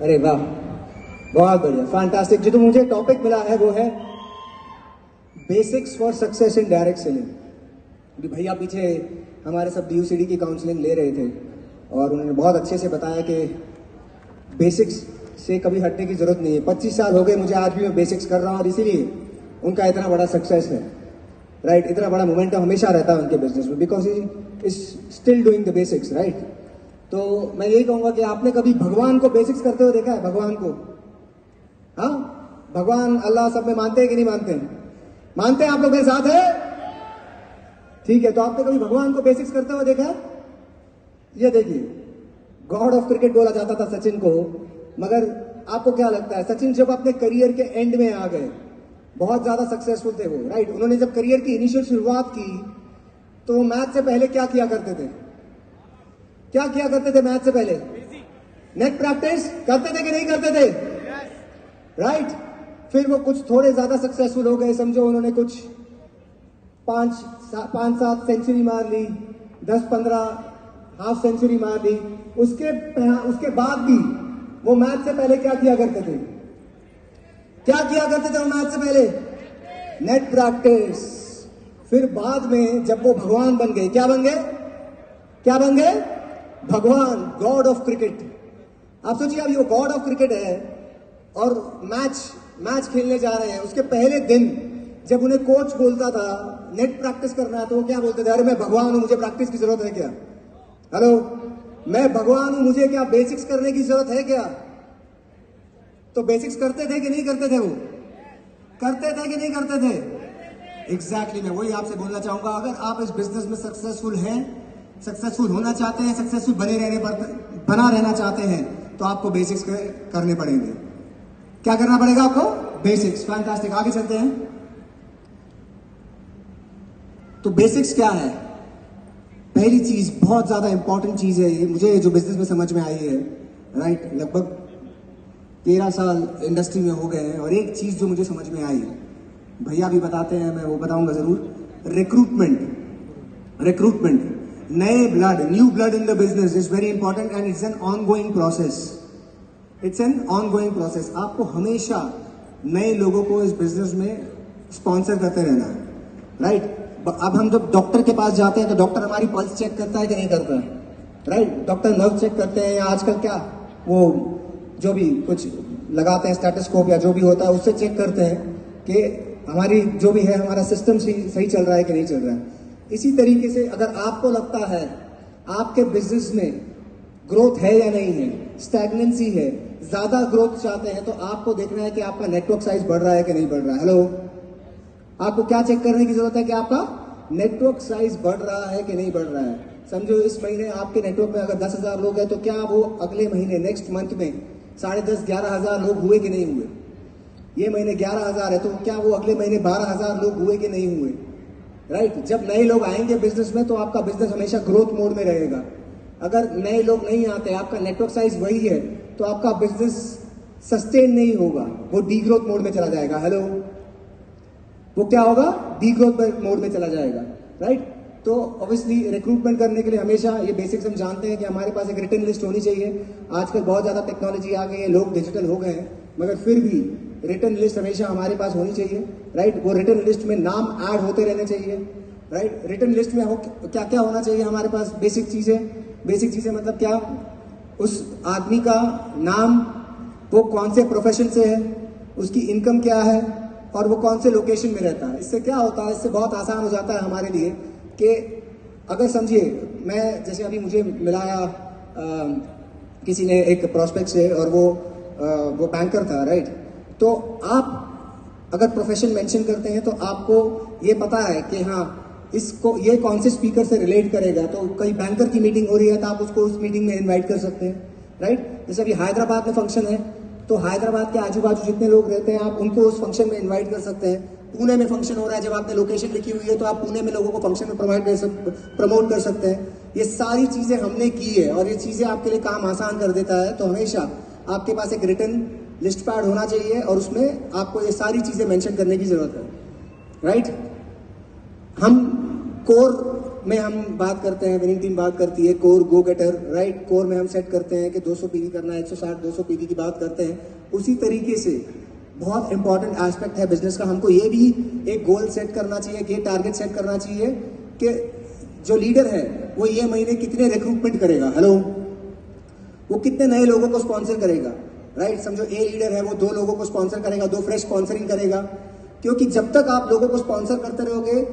अरे वाह, बहुत बढ़िया, फैंटास्टिक। जो तो मुझे टॉपिक मिला है वो है basics for success in direct selling. अभी भैया पीछे हमारे सब DUCD की काउंसलिंग ले रहे थे और उन्होंने बहुत अच्छे से बताया कि बेसिक्स से कभी हटने की जरूरत नहीं है। 25 साल हो गए मुझे, आज भी मैं बेसिक्स कर रहा हूँ और इसीलिए उनका इतना बड़ा सक्सेस है, राइट। इतना बड़ा मोमेंटम हमेशा रहता है उनके बिजनेस में, because he is still doing the basics, right. तो मैं यही कहूंगा कि आपने कभी भगवान को बेसिक्स करते हुए देखा है? भगवान को, हाँ, भगवान अल्लाह सब में मानते हैं कि नहीं मानते हैं? मानते हैं? आप लोग मेरे साथ है? ठीक है, तो आपने कभी भगवान को बेसिक्स करते हुए देखा है? ये देखिए, गॉड ऑफ क्रिकेट बोला जाता था सचिन को, मगर आपको क्या लगता है सचिन जब अपने करियर के एंड में आ गए, बहुत ज्यादा सक्सेसफुल थे वो, राइट। उन्होंने जब करियर की इनिशियल शुरुआत की तो वो मैच से पहले क्या किया करते थे? क्या किया करते थे मैच से पहले? नेट प्रैक्टिस करते थे कि नहीं करते थे? राइट। फिर वो कुछ थोड़े ज्यादा सक्सेसफुल हो गए, समझो उन्होंने कुछ 5-7 सेंचुरी मार ली, 10-15 हाफ सेंचुरी मार ली। उसके बाद भी वो मैच से पहले क्या किया करते थे? क्या किया करते थे वो मैच से पहले? Net practice. फिर बाद में जब वो भगवान बन गए, क्या बन गए? क्या बन गए? भगवान, गॉड ऑफ क्रिकेट। आप सोचिए, अभी वो गॉड ऑफ क्रिकेट है और मैच खेलने जा रहे हैं। उसके पहले दिन जब उन्हें कोच बोलता था नेट प्रैक्टिस करना है तो वो क्या बोलते थे? अरे मैं भगवान हूं, मुझे प्रैक्टिस की जरूरत है क्या? हेलो, मैं भगवान हूं, मुझे क्या बेसिक्स करने की जरूरत है क्या? तो बेसिक्स करते थे कि नहीं करते थे? वो करते थे कि नहीं करते थे? एग्जैक्टली, मैं वही आपसे बोलना चाहूंगा। अगर आप इस बिजनेस में सक्सेसफुल हैं, सक्सेसफुल होना चाहते हैं, सक्सेसफुल बना रहना चाहते हैं, तो आपको बेसिक्स करने पड़ेंगे। क्या करना पड़ेगा आपको? बेसिक्स। फैंटास्टिक, आगे चलते हैं। तो बेसिक्स क्या है? पहली चीज, बहुत ज्यादा इंपॉर्टेंट चीज है ये, मुझे जो बिजनेस में समझ में आई है, राइट। लगभग 13 साल इंडस्ट्री में हो गए हैं और एक चीज जो मुझे समझ में आई है, भैया भी बताते हैं, मैं वो बताऊंगा जरूर। रिक्रूटमेंट, नए blood, new blood in the business is very important and it's an ongoing process. It's an ongoing process. आपको हमेशा नए लोगों को इस बिजनेस में स्पॉन्सर करते रहना है, राइट। अब हम जब डॉक्टर के पास जाते हैं तो डॉक्टर हमारी पल्स चेक करता है कि नहीं करता है, राइट। डॉक्टर नर्व चेक करते हैं, या आजकल क्या वो जो भी कुछ लगाते हैं स्टेथोस्कोप या जो भी होता है उससे चेक करते हैं कि हमारी जो भी है हमारा सिस्टम सही चल रहा है कि नहीं चल रहा है। इसी तरीके से अगर आपको लगता है आपके बिजनेस में ग्रोथ है या नहीं है, स्टैग्नेंसी है, ज्यादा ग्रोथ चाहते हैं, तो आपको देखना है कि आपका नेटवर्क साइज बढ़ रहा है कि नहीं बढ़ रहा है। हेलो, आपको क्या चेक करने की जरूरत है कि आपका नेटवर्क साइज बढ़ रहा है कि नहीं बढ़ रहा है। समझो इस महीने आपके नेटवर्क में अगर 10,000 लोग हैं तो क्या वो अगले महीने नेक्स्ट मंथ में 10,500-11,000 लोग हुए कि नहीं हुए? ये महीने 11,000 है तो क्या वो अगले महीने 12,000 लोग हुए कि नहीं हुए? राइट। जब नए लोग आएंगे बिजनेस में तो आपका बिजनेस हमेशा ग्रोथ मोड में रहेगा। अगर नए लोग नहीं आते, आपका नेटवर्क साइज वही है, तो आपका बिजनेस सस्टेन नहीं होगा, वो डीग्रोथ मोड में चला जाएगा। हेलो, वो क्या होगा? डीग्रोथ मोड में चला जाएगा, राइट। तो ऑब्वियसली रिक्रूटमेंट करने के लिए हमेशा ये बेसिक्स हम जानते हैं कि हमारे पास एक रिटन लिस्ट होनी चाहिए। आजकल बहुत ज्यादा टेक्नोलॉजी आ गई है, लोग डिजिटल हो गए हैं, मगर फिर भी रिटन लिस्ट हमेशा हमारे पास होनी चाहिए, राइट। वो रिटन लिस्ट में नाम ऐड होते रहने चाहिए, राइट। रिटन लिस्ट में क्या क्या होना चाहिए हमारे पास? बेसिक चीजें मतलब क्या? उस आदमी का नाम, वो कौन से प्रोफेशन से है, उसकी इनकम क्या है और वो कौन से लोकेशन में रहता है। इससे क्या होता है, इससे बहुत आसान हो जाता है हमारे लिए कि अगर समझिए, मैं जैसे अभी मुझे मिलाया किसी ने एक प्रोस्पेक्ट से और वो बैंकर था, राइट। तो आप अगर प्रोफेशन मेंशन करते हैं तो आपको ये पता है कि हाँ इसको ये कौन से स्पीकर से रिलेट करेगा। तो कई बैंकर की मीटिंग हो रही है तो आप उसको उस मीटिंग में इनवाइट कर सकते हैं, राइट। जैसे अभी हैदराबाद में फंक्शन है तो हैदराबाद के आजू बाजू जितने लोग रहते हैं आप उनको उस फंक्शन में इन्वाइट कर सकते हैं। पुणे में फंक्शन हो रहा है, जब आपने लोकेशन लिखी हुई है तो आप पुणे में लोगों को फंक्शन में प्रमोट कर सकते हैं। ये सारी चीजें हमने की है और ये चीजें आपके लिए काम आसान कर देता है। तो हमेशा आपके पास एक रिटन लिस्ट पैड होना चाहिए और उसमें आपको ये सारी चीजें मेंशन करने की जरूरत है, राइट। हम कोर में हम बात करते हैं, विनिंग टीम बात करती है कोर गो गेटर, राइट। कोर में हम सेट करते हैं कि 200 पीवी करना है, 160 200 पीवी की बात करते हैं। उसी तरीके से बहुत इंपॉर्टेंट एस्पेक्ट है बिजनेस का, हमको ये भी एक गोल सेट करना चाहिए, कि टारगेट सेट करना चाहिए कि जो लीडर है वो ये महीने कितने रिक्रूटमेंट करेगा, हेलो, वो कितने नए लोगों को स्पॉन्सर करेगा, राइट। समझो ए लीडर है, वो 2 लोगों को स्पॉन्सर करेगा, 2 फ्रेश स्पॉन्सरिंग करेगा, क्योंकि जब तक आप लोगों को स्पॉन्सर करते रहोगे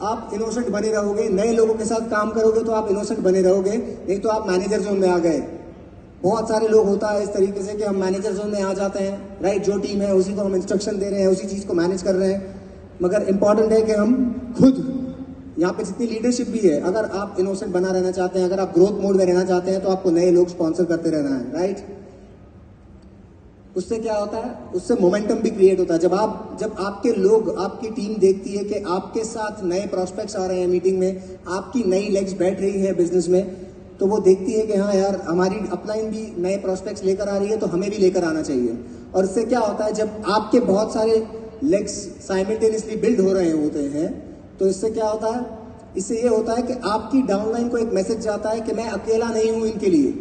आप इनोसेंट बने रहोगे। नए लोगों के साथ काम करोगे तो आप इनोसेंट बने रहोगे, नहीं तो आप मैनेजर जोन में आ गए। बहुत सारे लोग होता है इस तरीके से कि हम मैनेजर जोन में आ जाते हैं, राइट। जो टीम है उसी को हम इंस्ट्रक्शन दे रहे हैं, उसी चीज़ को मैनेज कर रहे हैं, मगर इंपॉर्टेंट है कि हम खुद यहाँ पे जितनी लीडरशिप भी है, अगर आप इनोसेंट बना रहना चाहते हैं, अगर आप ग्रोथ मोड में रहना चाहते हैं, तो आपको नए लोग स्पॉन्सर करते रहना है, राइट। उससे क्या होता है, उससे मोमेंटम भी क्रिएट होता है। जब आपके लोग, आपकी टीम देखती है कि आपके साथ नए प्रोस्पेक्ट्स आ रहे हैं मीटिंग में, आपकी नई लेग्स बैठ रही है बिजनेस में, तो वो देखती है कि हाँ यार हमारी अपलाइन भी नए प्रोस्पेक्ट्स लेकर आ रही है, तो हमें भी लेकर आना चाहिए। और इससे क्या होता है, जब आपके बहुत सारे लेग्स साइमल्टेनियसली बिल्ड हो रहे होते हैं, तो इससे क्या होता है, इससे ये होता है कि आपकी डाउनलाइन को एक मैसेज जाता है कि मैं अकेला नहीं हूं इनके लिए।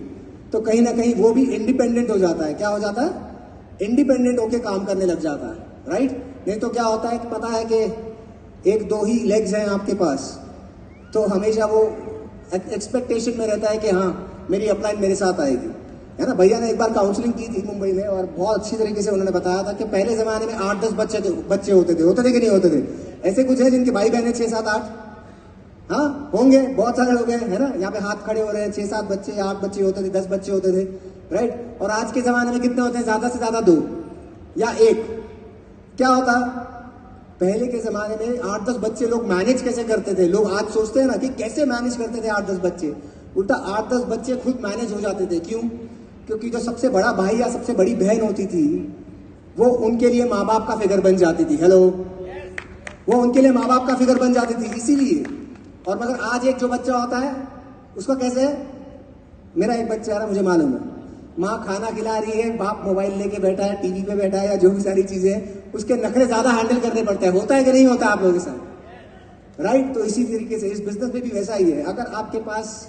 तो कहीं ना कहीं वो भी इंडिपेंडेंट हो जाता है। क्या हो जाता है, इंडिपेंडेंट होके काम करने लग जाता है, राइट। नहीं तो क्या होता है कि पता है कि 1-2 ही लेग्स हैं आपके पास, तो हमेशा वो एक्सपेक्टेशन में रहता है कि हाँ मेरी अपलाइन मेरे साथ आएगी, है ना। भैया ने एक बार काउंसलिंग की थी मुंबई में, और बहुत अच्छी तरीके से उन्होंने बताया था कि पहले जमाने में 8-10 बच्चे होते थे कि नहीं होते थे। ऐसे कुछ है जिनके भाई बहन 6-7-8, हाँ होंगे, बहुत सारे लोग हैं, है ना। यहाँ पे हाथ खड़े हो रहे हैं, 6-7 बच्चे, 8 बच्चे होते थे, 10 बच्चे होते थे, राइट। और आज के जमाने में कितने होते हैं, ज्यादा से ज्यादा 2 या 1। क्या होता, पहले के जमाने में 8-10 बच्चे लोग मैनेज कैसे करते थे। लोग आज सोचते हैं ना कि कैसे मैनेज करते थे 8-10 बच्चे, उल्टा 8-10 बच्चे खुद मैनेज हो जाते थे। क्यों? क्योंकि जो सबसे बड़ा भाई या सबसे बड़ी बहन होती थी, वो उनके लिए माँ बाप का फिगर बन जाती थी, हेलो, वो उनके लिए माँ बाप का फिगर बन जाती थी, इसीलिए। और मगर आज एक जो बच्चा होता है उसका कैसे है, मेरा एक बच्चा है, मुझे मालूम है, माँ खाना खिला रही है, बाप मोबाइल लेके बैठा है, टीवी पे बैठा है, या जो भी सारी चीजें हैं, उसके नखरे ज्यादा हैंडल करने पड़ते हैं। होता है कि नहीं होता आप लोगों के साथ, राइट। तो इसी तरीके से इस बिजनेस में भी वैसा ही है। अगर आपके पास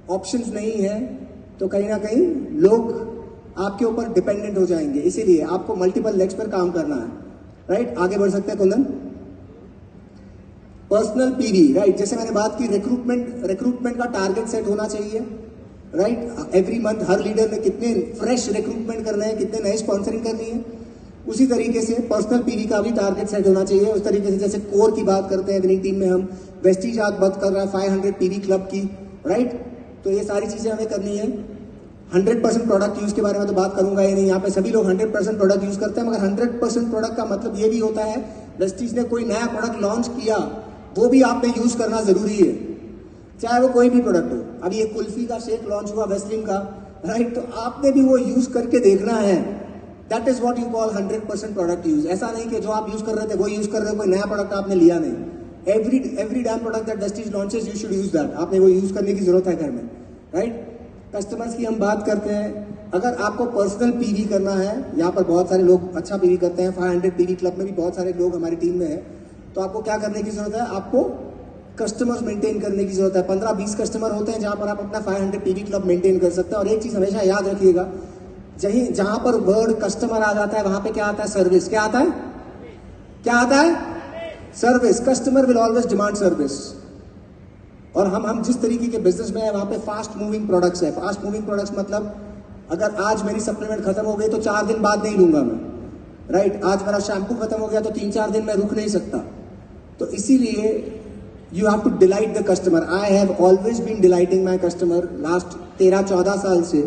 ऑप्शंस नहीं है तो कहीं ना कहीं लोग आपके ऊपर डिपेंडेंट हो जाएंगे, इसीलिए आपको मल्टीपल लेग्स पर काम करना है, राइट। आगे बढ़ सकते हैं कुंदन। Personal PV, right. जैसे मैंने बात की, रिक्रूटमेंट का टारगेट सेट होना चाहिए, राइट। एवरी मंथ हर लीडर ने कितने फ्रेश रिक्रूटमेंट करने हैं, कितने नए स्पॉन्सरिंग करनी है, उसी तरीके से पर्सनल पीवी का भी टारगेट सेट होना चाहिए। उस तरीके से जैसे कोर की बात करते हैं, विनिंग टीम में हम वेस्टीज आज बात कर रहे हैं 500 पीवी क्लब की, राइट। तो ये सारी चीजें हमें करनी है। 100% प्रोडक्ट यूज के बारे में तो बात करूंगा ही नहीं, यहाँ पे सभी लोग 100% प्रोडक्ट यूज करते हैं, मगर 100% प्रोडक्ट का मतलब ये भी होता है, वेस्टीज ने कोई नया प्रोडक्ट लॉन्च किया, वो भी आपने यूज करना जरूरी है, चाहे वो कोई भी प्रोडक्ट हो। अभी एक कुल्फी का शेक लॉन्च हुआ वेस्लिन का, राइट, तो आपने भी वो यूज करके देखना है। That is what you call 100% product use. ऐसा नहीं कि जो आप यूज कर रहे थे वो यूज कर रहे हो, कोई नया प्रोडक्ट आपने लिया नहीं। Every dam product that Vestige launches you should use that, आपने वो यूज करने की जरूरत है घर में, राइट। कस्टमर्स की हम बात करते हैं, अगर आपको पर्सनल पीवी करना है, यहाँ पर बहुत सारे लोग अच्छा पीवी करते हैं, 500 पीवी क्लब में भी बहुत सारे लोग हमारी टीम में है, तो आपको क्या करने की जरूरत है, आपको कस्टमर्स मेंटेन करने की जरूरत है। 15-20 कस्टमर होते हैं जहां पर आप अपना 500 पीवी क्लब मेंटेन कर सकते हैं। और एक चीज हमेशा याद रखिएगा, जहां पर वर्ड कस्टमर आ जाता है वहां पे क्या आता है, सर्विस। क्या आता है, क्या आता है, service. Customer will always demand service. और हम जिस तरीके के बिजनेस में है वहां पे फास्ट मूविंग प्रोडक्ट्स है। फास्ट मूविंग प्रोडक्ट्स मतलब अगर आज मेरी सप्लीमेंट खत्म हो गई तो 4 दिन बाद नहीं लूंगा मैं, राइट। आज मेरा शैम्पू खत्म हो गया तो 3-4 दिन मैं रुक नहीं सकता। तो इसीलिए you have to delight the customer. I have always been delighting my customer. Last 13-14 साल से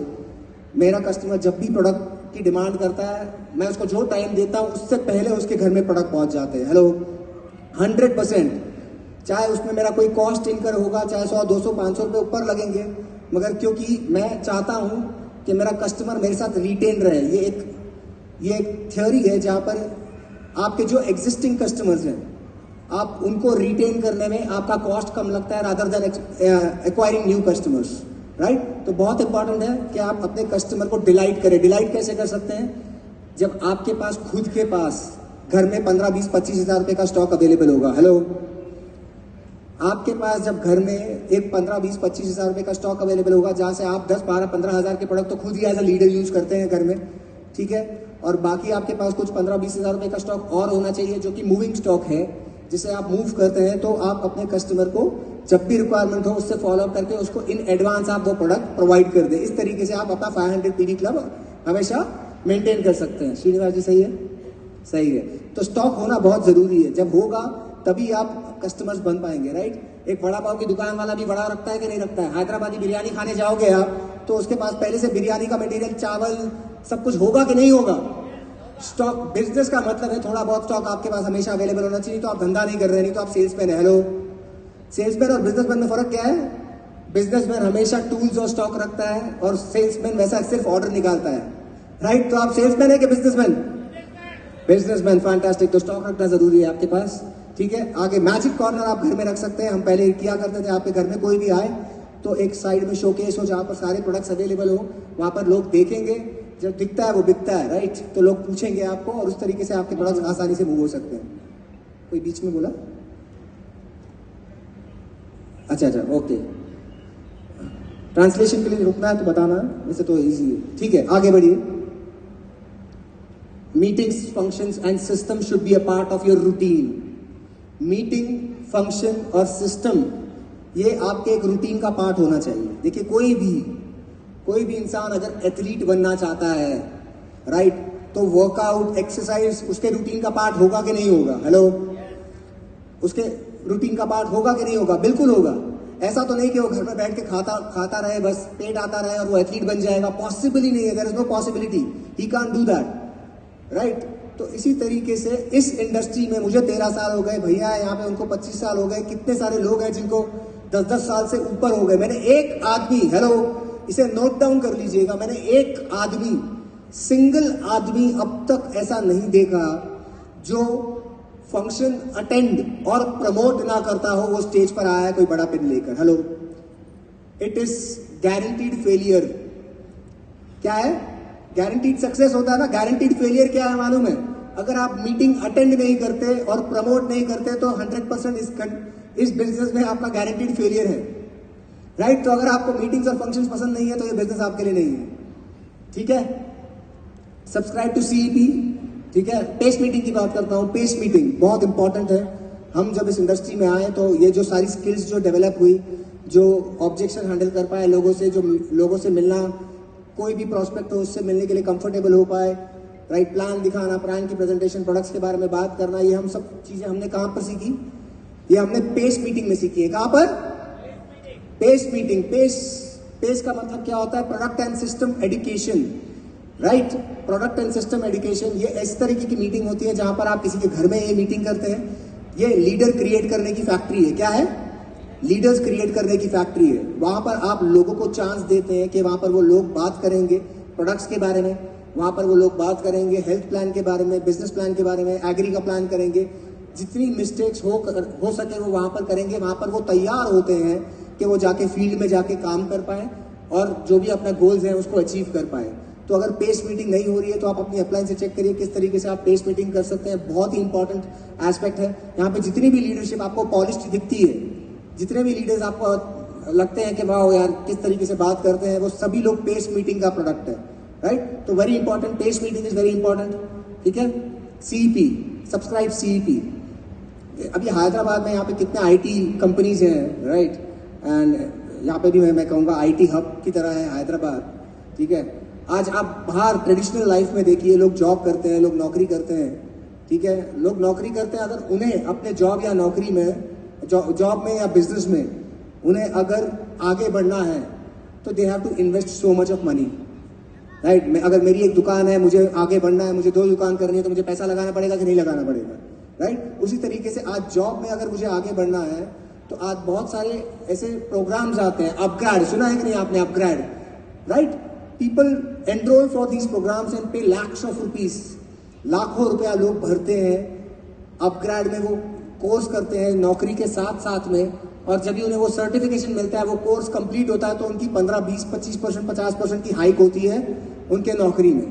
मेरा कस्टमर जब भी प्रोडक्ट की डिमांड करता है, मैं उसको जो टाइम देता हूं उससे पहले उसके घर में प्रोडक्ट पहुंच जाते हैं। हेलो, 100%। चाहे उसमें मेरा कोई कॉस्ट इनकर होगा, चाहे 100, 200, 500 रुपये ऊपर लगेंगे, मगर क्योंकि मैं चाहता हूं कि मेरा कस्टमर मेरे साथ रिटेन रहे। ये एक थ्योरी है जहां पर आपके जो एग्जिस्टिंग कस्टमर्स हैं, आप उनको रिटेन करने में आपका कॉस्ट कम लगता है rather than acquiring new customers, right. तो बहुत इंपॉर्टेंट है कि आप अपने कस्टमर को डिलाइट करें। डिलाइट कैसे कर सकते हैं, जब आपके पास खुद के पास घर में 15, 20, 25 हजार रुपए का स्टॉक अवेलेबल होगा। हेलो, आपके पास जब घर में एक 15-20-25 हज़ार रुपए का स्टॉक अवेलेबल होगा, जहां से आप 10-12-15 हज़ार के प्रोडक्ट तो खुद ही एज अ लीडर यूज करते हैं घर में, ठीक है, और बाकी आपके पास कुछ 15-20 हज़ार रुपए का स्टॉक और होना चाहिए जो कि मूविंग स्टॉक है, जिसे आप मूव करते हैं, तो आप अपने कस्टमर को जब भी रिक्वायरमेंट हो उससे फॉलोअप करके उसको इन एडवांस आप वो प्रोडक्ट प्रोवाइड कर दें। इस तरीके से आप अपना 500 पीडी क्लब हमेशा मेंटेन कर सकते हैं। श्रीनिवास जी सही है? सही है। तो स्टॉक होना बहुत जरूरी है, जब होगा तभी आप कस्टमर्स बन पाएंगे, राइट। एक वड़ा पाव की दुकान वाला भी वड़ा रखता है कि नहीं रखता है? हैदराबादी बिरयानी खाने जाओगे आप तो उसके पास पहले से बिरयानी का मटेरियल, चावल, सब कुछ होगा कि नहीं होगा? स्टॉक, बिजनेस का मतलब है थोड़ा बहुत स्टॉक आपके पास हमेशा अवेलेबल होना चाहिए, तो आप धंधा नहीं कर रहे, नहीं तो आप सेल्समैन है। हेलो, सेल्समैन और बिजनेसमैन में फर्क क्या है? बिजनेसमैन हमेशा टूल्स और स्टॉक रखता है और सेल्समैन वैसा सिर्फ ऑर्डर निकालता है, राइट। तो आप सेल्समैन है कि बिजनेसमैन? Businessman, fantastic. तो स्टॉक रखना जरूरी है आपके पास, ठीक है। आगे मैजिक कॉर्नर आप घर में रख सकते हैं। हम पहले किया करते थे, आपके घर में कोई भी आए तो एक साइड में शोकेस हो जहां पर सारे प्रोडक्ट्स अवेलेबल हो, वहां पर लोग देखेंगे, जब दिखता है वो बिकता है, राइट। तो लोग पूछेंगे आपको और उस तरीके से आपके प्रोडक्ट्स आसानी से मूव हो सकते हैं। कोई बीच में बोला? अच्छा, ओके। ट्रांसलेशन के लिए रुकना है तो बताना, वैसे तो इजी है, ठीक है। आगे बढ़िए। Meetings, functions and system should be a part of your routine. Meeting, function और सिस्टम ये आपके एक रूटीन का पार्ट होना चाहिए। देखिए, कोई भी इंसान अगर एथलीट बनना चाहता है, राइट, तो वर्कआउट, एक्सरसाइज उसके रूटीन का पार्ट होगा कि नहीं होगा? हेलो, उसके रूटीन का पार्ट होगा कि नहीं होगा? बिल्कुल होगा। ऐसा तो नहीं कि वो घर में बैठ के खाता रहे, बस पेट आता रहे और वो एथलीट बन जाएगा, पॉसिबल ही नहीं है। There is no possibility, he can't do that, right. तो इसी तरीके से इस इंडस्ट्री में मुझे 13 साल हो गए, भैया यहाँ पे उनको 25 साल हो गए, कितने सारे लोग हैं जिनको 10-10 साल से ऊपर हो गए। मैंने एक आदमी, हेलो, इसे नोट डाउन कर लीजिएगा, मैंने एक आदमी, सिंगल आदमी अब तक ऐसा नहीं देखा जो फंक्शन अटेंड और प्रमोट ना करता हो वो स्टेज पर आया है कोई बड़ा पिन लेकर। Hello, it is guaranteed failure. क्या है? गारंटीड सक्सेस होता है ना, गारंटीड फेलियर क्या है मालूम है? अगर आप मीटिंग अटेंड नहीं करते और प्रमोट नहीं करते तो 100% इस बिजनेस में आपका गारंटीड फेलियर है, राइट। तो अगर आपको मीटिंग्स और फंक्शंस पसंद नहीं है तो ये बिजनेस आपके लिए नहीं है, ठीक है। सब्सक्राइब टू सीईपी, ठीक है। पेस मीटिंग की बात करता हूं। पेस मीटिंग बहुत इंपॉर्टेंट है। हम जब इस इंडस्ट्री में आए तो ये जो सारी स्किल्स जो डेवलप हुई, जो ऑब्जेक्शन हैंडल कर पाए लोगों से, जो लोगों से मिलना, कोई भी प्रोस्पेक्ट हो उससे मिलने के लिए कंफर्टेबल हो पाए, राइट, प्लान दिखाना, प्लान की प्रेजेंटेशन, प्रोडक्ट्स के बारे में बात करना, ये हम सब चीजें हमने कहां पर सीखी? ये हमने पेस मीटिंग में सीखी है। कहां पर? Pace meeting. पेस का मतलब क्या होता है? Product and system education, right. Product and system education, ये इस तरीके की मीटिंग होती है जहां पर आप किसी के घर में ये मीटिंग करते हैं। ये लीडर क्रिएट करने की फैक्ट्री है। क्या है? लीडर्स क्रिएट करने की फैक्ट्री है। वहां पर आप लोगों को चांस देते हैं कि वहां पर वो लोग बात करेंगे प्रोडक्ट्स के बारे में, वहां पर वो लोग बात करेंगे हेल्थ प्लान के बारे में, बिजनेस प्लान के बारे में, एग्री का प्लान करेंगे। जितनी मिस्टेक्स हो सके वो वहां पर करेंगे। वहां पर वो तैयार होते हैं कि वो जाके फील्ड में जाके काम कर पाए और जो भी अपना गोल्स हैं उसको अचीव कर पाए। तो अगर पेस मीटिंग नहीं हो रही है तो आप अपनी अपलाइन से चेक करिए किस तरीके से आप पेस मीटिंग कर सकते हैं। बहुत ही इंपॉर्टेंट एस्पेक्ट है। यहाँ पे जितनी भी लीडरशिप आपको पॉलिश्ड दिखती है, जितने भी लीडर्स आपको लगते हैं कि वाह यार किस तरीके से बात करते हैं, वो सभी लोग पेस मीटिंग का प्रोडक्ट है, राइट। तो very important, pace meeting is very important, ठीक है। CEP, subscribe CEP. अभी हैदराबाद में यहाँ पे कितने आईटी कंपनीज हैं, राइट, एंड यहाँ पे भी मैं कहूँगा आईटी हब की तरह है हैदराबाद, ठीक है। आज आप बाहर ट्रेडिशनल लाइफ में देखिए, लोग जॉब करते हैं, लोग नौकरी करते हैं, ठीक है। लोग नौकरी करते हैं, अगर उन्हें अपने जॉब या नौकरी में, जॉब में या बिजनेस में उन्हें अगर आगे बढ़ना है तो they have to invest so much of money, right. अगर मेरी एक दुकान है, मुझे आगे बढ़ना है, मुझे 2 दुकान करनी है, तो मुझे पैसा लगाना पड़ेगा कि नहीं लगाना पड़ेगा, राइट। उसी तरीके से आज जॉब में अगर मुझे आगे बढ़ना है तो आज बहुत सारे ऐसे प्रोग्राम्स आते हैं, अपग्रेड, सुना है कि नहीं आपने? Upgrade, right. People enrol for these programmes and pay lakhs of rupees, लाखों रुपया लोग भरते हैं अपग्रेड में। वो कोर्स करते हैं नौकरी के साथ साथ में, और जब भी उन्हें वो सर्टिफिकेशन मिलता है, वो कोर्स कंप्लीट होता है, तो उनकी 15, 20, 25%, 50% की हाइक होती है उनके नौकरी में।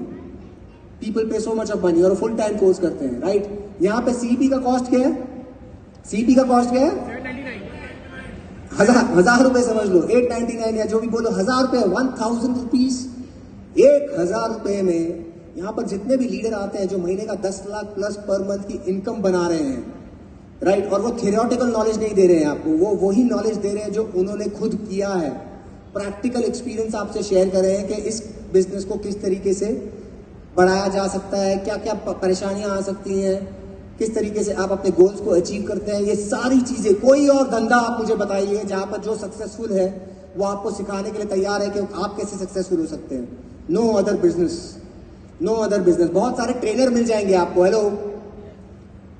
पीपल पे सो मच ऑफ मनी और फुल टाइम कोर्स करते हैं, राइट। यहाँ पे सीईपी का कॉस्ट क्या है? सीईपी का कॉस्ट क्या है? हजार रुपए समझ लो, 899 या जो भी बोलो, 1000 रुपए, 1000 रुपीज, 1000 रुपए में यहाँ पर जितने भी लीडर आते हैं जो महीने का 10 लाख प्लस पर मंथ की इनकम बना रहे हैं, राइट, और वो थियोरेटिकल नॉलेज नहीं दे रहे हैं आपको, वो वही नॉलेज दे रहे हैं जो उन्होंने खुद किया है, प्रैक्टिकल एक्सपीरियंस आपसे शेयर कर रहे हैं कि इस बिजनेस को किस तरीके से बढ़ाया जा सकता है, क्या क्या परेशानियां आ सकती हैं, किस तरीके से आप अपने गोल्स को अचीव करते हैं, ये सारी चीजें। कोई और धंधा आप मुझे बताइए जहां पर जो सक्सेसफुल है वो आपको सिखाने के लिए तैयार है कि आप कैसे सक्सेसफुल हो सकते हैं। No other business, no other business. बहुत सारे ट्रेनर मिल जाएंगे आपको, हेलो,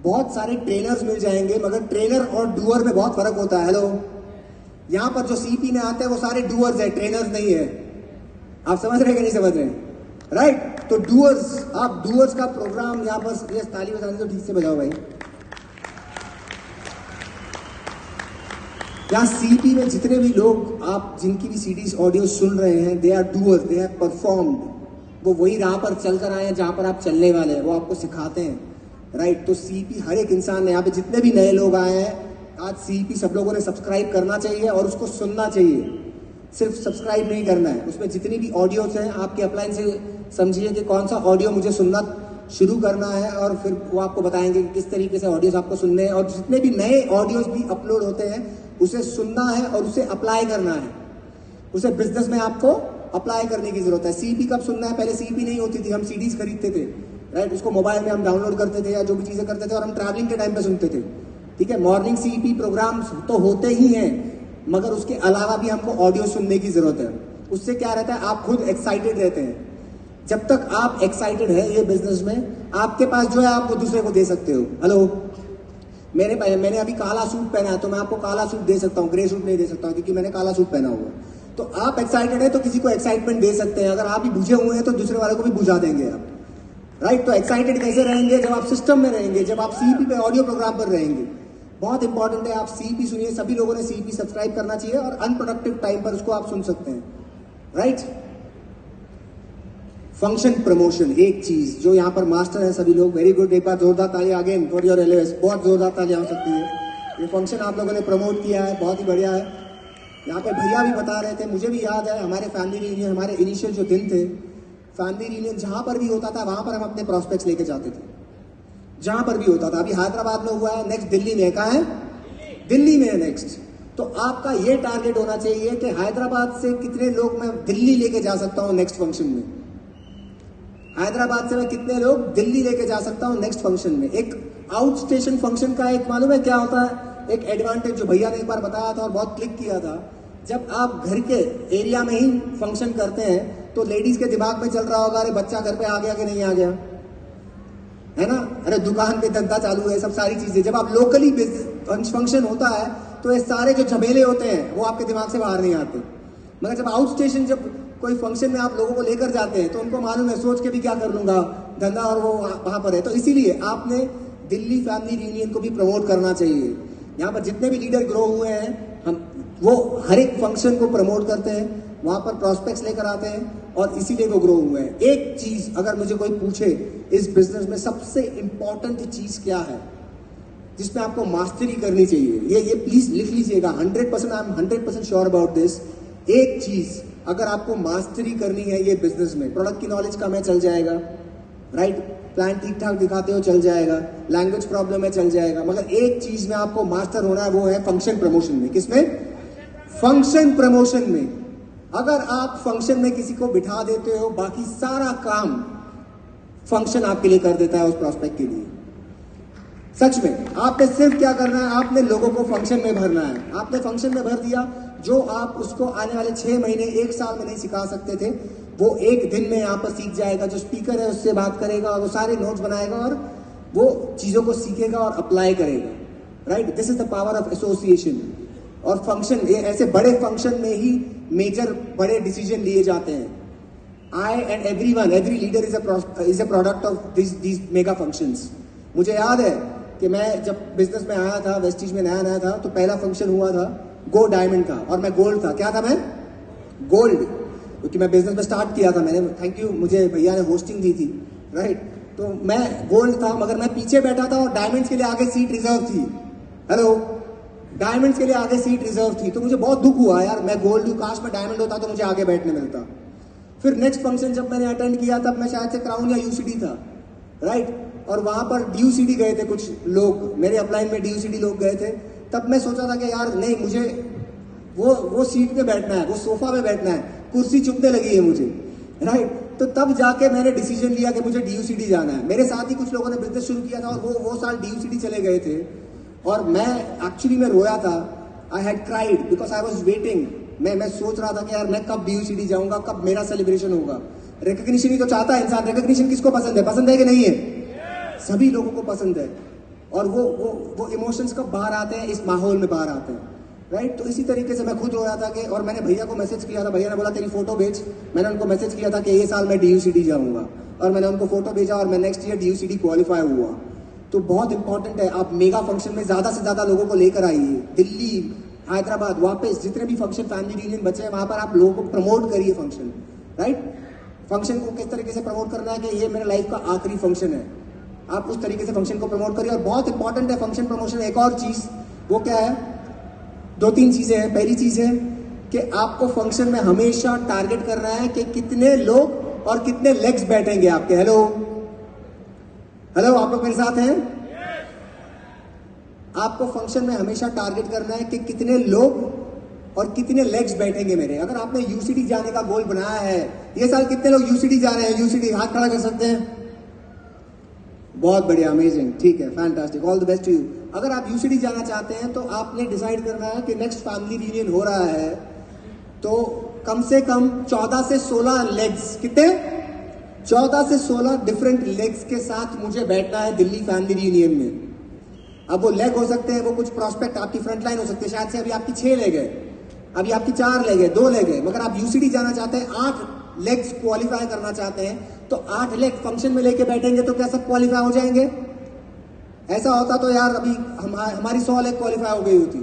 बहुत सारे ट्रेनर्स मिल जाएंगे, मगर ट्रेनर और डूअर में बहुत फर्क होता है। हेलो, यहां पर जो सीपी में आते हैं वो सारे डूअर्स है, ट्रेनर्स नहीं है। आप समझ रहे हैं कि नहीं समझ रहे? राइट, तो डूअर्स, आप डूअर्स का प्रोग्राम यहां पर, ये ताली बजाने तो ठीक से बजाओ भाई। यहाँ सीपी में जितने भी लोग आप जिनकी भी सीडीज ऑडियो सुन रहे हैं, they are doers, they have performed. वो वही राह पर चल कर आए हैं जहां पर आप चलने वाले हैं, वो आपको सिखाते हैं, राइट। तो सीपी हर एक इंसान ने, यहाँ पे जितने भी नए लोग आए हैं आज, सीपी सब लोगों ने सब्सक्राइब करना चाहिए और उसको सुनना चाहिए। सिर्फ सब्सक्राइब नहीं करना है, उसमें जितनी भी ऑडियोज हैं आपके अपलाइन से समझिए कि कौन सा ऑडियो मुझे सुनना शुरू करना है, और फिर वो आपको बताएंगे कि किस तरीके से ऑडियोज आपको सुनने हैं, और जितने भी नए ऑडियोज भी अपलोड होते हैं उसे सुनना है और उसे अप्लाई करना है, उसे बिजनेस में आपको अप्लाई करने की जरूरत है। सीपी कब सुनना है? पहले सीपी नहीं होती थी, हम सीडीज खरीदते थे, राइट, उसको मोबाइल में हम डाउनलोड करते थे या जो भी चीजें करते थे, और हम ट्रैवलिंग के टाइम पे सुनते थे, ठीक है। मॉर्निंग सीपी प्रोग्राम्स तो होते ही हैं, मगर उसके अलावा भी हमको ऑडियो सुनने की जरूरत है। उससे क्या रहता है, आप खुद एक्साइटेड रहते हैं। जब तक आप एक्साइटेड है ये बिजनेस में, आपके पास जो है आप वो दूसरे को दे सकते हो। हेलो, मैंने अभी काला सूट पहना है तो मैं आपको काला सूट दे सकता हूँ, ग्रे सूट नहीं दे सकता हूँ क्योंकि मैंने काला सूट पहना हुआ है। तो आप एक्साइटेड है तो किसी को एक्साइटमेंट दे सकते हैं। अगर आप भी बुझे हुए हैं तो दूसरे वाले को भी बुझा देंगे आप, राइट। तो एक्साइटेड कैसे रहेंगे? जब आप सिस्टम में रहेंगे, जब आप सीपी पे ऑडियो प्रोग्राम पर रहेंगे। बहुत इंपॉर्टेंट है, आप सीपी सुनिए। सभी लोगों ने सीपी सब्सक्राइब करना चाहिए और अनप्रोडक्टिव टाइम पर उसको आप सुन सकते हैं, राइट। फंक्शन प्रमोशन, एक चीज जो यहाँ पर मास्टर है सभी लोग, वेरी गुड। एक बार जोरदार ताली अगेन फॉर योर एलओएस, बहुत जोरदार ताली आ सकती है। ये फंक्शन आप लोगों ने प्रमोट किया है, बहुत ही बढ़िया है। यहाँ पे भैया भी बता रहे थे, मुझे भी याद है हमारे फैमिली रियूनियन, हमारे इनिशियल जो दिन थे फैमिली रियूनियन, जहां पर भी होता था वहां पर हम अपने प्रोस्पेक्ट्स लेके जाते थे, जहां पर भी होता था। अभी हैदराबाद में हुआ है, नेक्स्ट दिल्ली में, कहाँ है? दिल्ली में है नेक्स्ट। तो आपका ये टारगेट होना चाहिए कि हैदराबाद से कितने लोग मैं दिल्ली लेके जा सकता हूँ नेक्स्ट फंक्शन में, हैदराबाद से मैं कितने लोग दिल्ली लेके जा सकता हूँ नेक्स्ट फंक्शन में। एक आउट स्टेशन फंक्शन का एक मालूम है क्या होता है, एक एडवांटेज जो भैया ने एक बार बताया था और बहुत क्लिक किया था। जब आप घर के एरिया में ही फंक्शन करते हैं तो लेडीज के दिमाग में चल रहा होगा, अरे बच्चा घर पे आ गया कि नहीं आ गया, है ना, अरे दुकान पे धंधा चालू है, सब सारी चीजें। जब आप लोकली फंक्शन होता है तो ये सारे जो झमेले होते हैं वो आपके दिमाग से बाहर नहीं आते। मगर जब आउट स्टेशन, जब कोई फंक्शन में आप लोगों को लेकर जाते हैं तो उनको मालूम है, सोच के भी क्या कर लूंगा, धंधा और वो वहां पर है। तो इसीलिए आपने दिल्ली फैमिली रियूनियन को भी प्रमोट करना चाहिए। यहाँ पर जितने भी लीडर ग्रो हुए हैं, हम वो हर एक फंक्शन को प्रमोट करते हैं, वहां पर प्रोस्पेक्ट्स लेकर आते हैं और इसीलिए वो ग्रो हुए हैं। एक चीज अगर मुझे कोई पूछे इस बिजनेस में सबसे इंपॉर्टेंट चीज क्या है जिसमें आपको मास्टरी करनी चाहिए, ये प्लीज लिख लीजिएगा। 100% I am 100% sure about this. एक चीज अगर आपको मास्टरी करनी है ये बिजनेस में, प्रोडक्ट की नॉलेज कम है चल जाएगा, राइट, प्लान ठीक ठाक दिखाते हो चल जाएगा, लैंग्वेज प्रॉब्लम है चल जाएगा, मगर एक चीज में आपको मास्टर होना है, वो है फंक्शन प्रमोशन में। किसमें? फंक्शन प्रमोशन में। अगर आप फंक्शन में किसी को बिठा देते हो, बाकी सारा काम फंक्शन आपके लिए कर देता है उस प्रोस्पेक्ट के लिए। सच में आपने सिर्फ क्या करना है, आपने लोगों को फंक्शन में भरना है। आपने फंक्शन में भर दिया, जो आप उसको आने वाले 6 महीने 1 साल में नहीं सिखा सकते थे, वो एक दिन में यहाँ पर सीख जाएगा। जो स्पीकर है उससे बात करेगा और वो सारे नोट्स बनाएगा और वो चीजों को सीखेगा और अप्लाई करेगा, right. This is the power of association. और फंक्शन, ऐसे बड़े फंक्शन में ही मेजर बड़े डिसीजन लिए जाते हैं। I and every leader is a product of this mega functions. मुझे याद है कि मैं जब बिजनेस में आया था, वेस्टीज में नया था, तो पहला फंक्शन हुआ था गो डायमंड का और मैं गोल्ड था। क्या था मैं? गोल्ड, क्योंकि मैं बिजनेस में स्टार्ट किया था मैंने। थैंक यू, मुझे भैया ने होस्टिंग दी थी, राइट। तो मैं गोल्ड था, मगर मैं पीछे बैठा था और डायमंड्स के लिए आगे सीट रिजर्व थी। हेलो, डायमंड्स के लिए आगे सीट रिजर्व थी, तो मुझे बहुत दुख हुआ यार, मैं गोल्ड हूँ, काश मैं डायमंड होता तो मुझे आगे बैठने मिलता। फिर नेक्स्ट फंक्शन जब मैंने अटेंड किया तब मैं शायद से क्राउन या यूसीडी था, राइट, और वहां पर डीयूसीडी गए थे कुछ लोग, मेरे अपलाइन में डीयूसीडी लोग गए थे। तब मैं सोचा था कि यार नहीं, मुझे वो सीट पे बैठना है, वो सोफा पे बैठना है, कुर्सी चुभने लगी है मुझे, राइट। तो तब जाके मैंने डिसीजन लिया कि मुझे डीयूसीडी जाना है। मेरे साथ ही कुछ लोगों ने बिजनेस शुरू किया था और वो साल डीयूसीडी चले गए थे, और मैं एक्चुअली मैं रोया था। I had cried because I was waiting. मैं सोच रहा था कि यार मैं कब डीयूसीडी जाऊंगा, कब मेरा सेलिब्रेशन होगा। रिकग्निशन ही तो चाहता है इंसान। रिकग्निशन किसको पसंद है कि नहीं है? सभी लोगों को पसंद है। और वो इमोशंस कब बाहर आते हैं? इस माहौल में बाहर आते हैं, राइट। तो इसी तरीके से मैं खुद रोया था कि, और मैंने भैया को मैसेज किया था, भैया ने बोला तेरी फोटो भेज। मैंने उनको मैसेज किया था कि ये साल मैं डीयूसीडी जाऊंगा, और मैंने उनको फोटो भेजा और मैं नेक्स्ट ईयर डीयूसीडी क्वालिफाई हुआ। तो बहुत इंपॉर्टेंट है, आप मेगा फंक्शन में ज्यादा से ज्यादा लोगों को लेकर आइए। दिल्ली, हैदराबाद, वापस जितने भी फंक्शन, फैमिली रियूनियन बचे हैं, वहां पर आप लोगों को प्रमोट करिए फंक्शन, राइट। फंक्शन को किस तरीके से प्रमोट करना है कि ये मेरे लाइफ का आखिरी फंक्शन है, आप उस तरीके से फंक्शन को प्रमोट करिए। और बहुत इंपॉर्टेंट है फंक्शन प्रमोशन। एक और चीज, वो क्या है? 2-3 चीजें हैं। पहली चीज है कि आपको फंक्शन में हमेशा टारगेट करना है कि कितने लोग और कितने लेग्स बैठेंगे आपके। हेलो, आप लोग मेरे साथ हैं? आपको फंक्शन में हमेशा टारगेट करना है कि कितने लोग और कितने लेग्स बैठेंगे मेरे। अगर आपने यूसीडी जाने का गोल बनाया है, ये साल कितने लोग यूसीडी जा रहे हैं? यूसीडी हाथ खड़ा कर सकते हैं? बहुत बढ़िया, अमेजिंग, ठीक है, fantastic, all the best to you. अगर आप यूसीडी जाना चाहते हैं तो आपने डिसाइड करना है कि नेक्स्ट फैमिली रियूनियन हो रहा है तो कम से कम 14 से 16 लेग्स, कितने? 14 से 16 डिफरेंट लेग्स के साथ मुझे बैठना है दिल्ली फैमिली रियूनियन में। अब वो लेग हो सकते हैं, वो कुछ प्रोस्पेक्ट आपकी फ्रंट लाइन हो सकती है, शायद से अभी आपकी 6 लेग है, अभी आपकी 4 लेग है, 2 लेग है, मगर आप यूसीडी जाना चाहते हैं, 8 लेग्स क्वालिफाई करना चाहते हैं, तो 8 लेग फंक्शन में लेके बैठेंगे तो क्या सब क्वालिफाई हो जाएंगे? ऐसा होता तो यार अभी हमारी 100 लेग क्वालिफाई हो गई होती।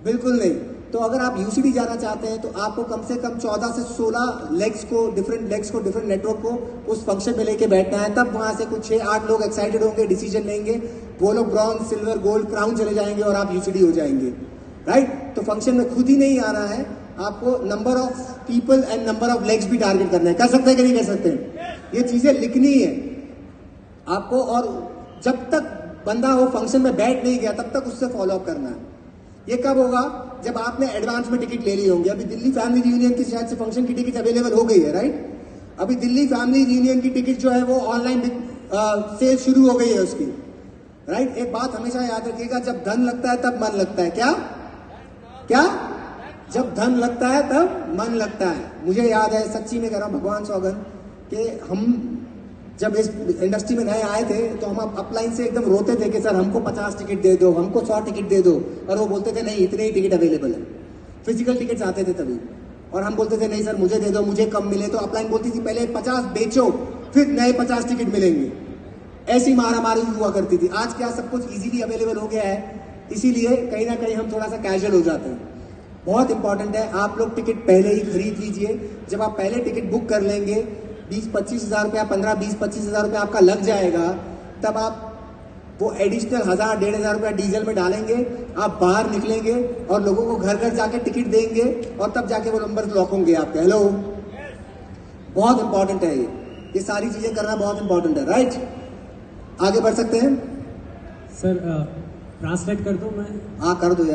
बिल्कुल नहीं। तो अगर आप यूसीडी जाना चाहते हैं तो आपको कम से कम 14 से 16 लेग्स को, डिफरेंट नेटवर्क को उस फंक्शन में लेके बैठना है। तब वहां से कुछ 6-8 लोग एक्साइटेड होंगे, डिसीजन लेंगे, वो लोग ब्रॉन्ज, सिल्वर, गोल्ड, क्राउन चले जाएंगे और आप यूसीडी हो जाएंगे, राइट। तो फंक्शन में खुद ही नहीं आना है, आपको number of people and number of legs भी टारगेट करना है। कर सकते हैं कि नहीं कर सकते? ये चीजें लिखनी है आपको, और जब तक बंदा वो फंक्शन में बैठ नहीं गया तब तक उससे फॉलो अप करना है। ये कब होगा? जब आपने एडवांस में टिकट ले ली होंगी। अभी दिल्ली फैमिली रियूनियन की शायद से फंक्शन की टिकट अवेलेबल हो गई है, राइट। अभी दिल्ली फैमिली रियूनियन की टिकट जो है वो ऑनलाइन सेल शुरू हो गई है उसकी, राइट। एक बात हमेशा याद रखिएगा, जब धन लगता है तब मन लगता है। क्या? जब धन लगता है तब मन लगता है। मुझे याद है, सच्ची में कह रहा हूं, भगवान सौगन, कि हम जब इस इंडस्ट्री में नए आए थे तो हम अपलाइन से एकदम रोते थे कि सर हमको 50 टिकट दे दो, हमको 100 टिकट दे दो, और वो बोलते थे नहीं, इतने ही टिकट अवेलेबल है। फिजिकल टिकट्स आते थे तभी, और हम बोलते थे नहीं सर मुझे दे दो, मुझे कम मिले। तो अपलाइन बोलती थी पहले 50 बेचो, फिर नए 50 टिकट मिलेंगे। ऐसी मारामारी हुआ करती थी। आज क्या सब कुछ इजीली अवेलेबल हो गया है, इसीलिए कहीं ना कहीं हम थोड़ा सा कैजुअल हो जाते हैं। बहुत इंपॉर्टेंट है, आप लोग टिकट पहले ही खरीद लीजिए। जब आप पहले टिकट बुक कर लेंगे, 20-25 हज़ार रुपया, 15-20-25 हज़ार रुपया आपका लग जाएगा, तब आप वो एडिशनल 1000-1500 रुपया डीजल में डालेंगे, आप बाहर निकलेंगे और लोगों को घर घर जाके टिकट देंगे, और तब जाके वो नंबर लॉक होंगे आपके। हेलो, बहुत इंपॉर्टेंट है ये सारी चीजें करना बहुत इंपॉर्टेंट है, राइट। आगे बढ़ सकते हैं सर, ट्रांसलेट कर दूं मैं? हाँ कर दो यार।